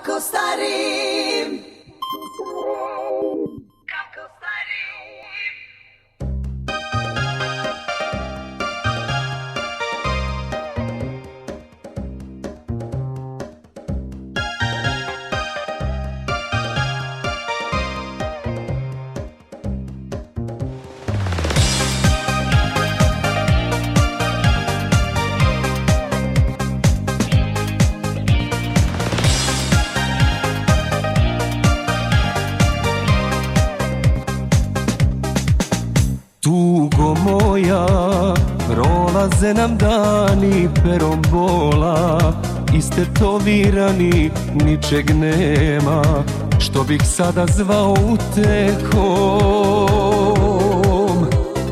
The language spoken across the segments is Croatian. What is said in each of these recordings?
Kako starim, kako starim. Tugo moja, prolaze nam dani perom bola, istetovirani, ničeg nema, što bih sada zvao utehom.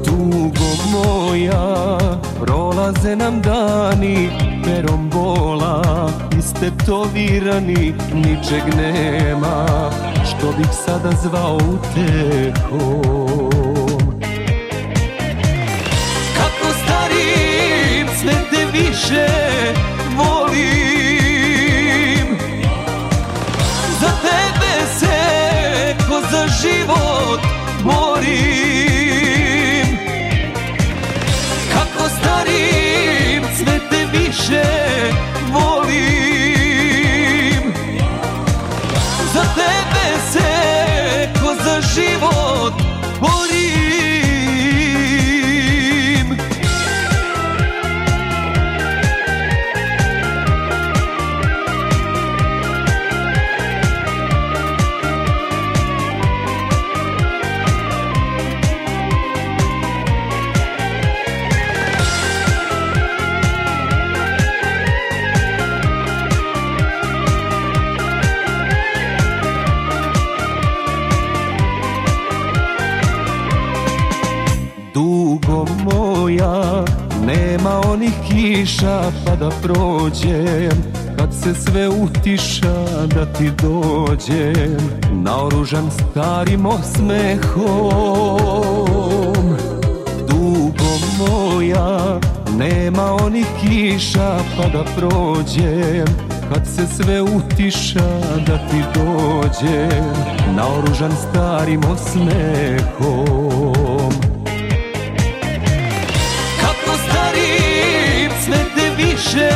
Tugo moja, prolaze nam dani perom bola, istetovirani, ničeg nema, što bih sada zvao utehom. Sve te više volim, za tebe se ko za život borim. Kako starim, sve te više volim, za tebe se ko za život borim. Dugo moja, nema onih kiša pa da prođem, kad se sve utiša da ti dođem, naoružan starim osmehom. Dugo moja, nema onih kiša pa da prođem, kad se sve utiša da ti dođem, naoružan starim osmehom. Sve te više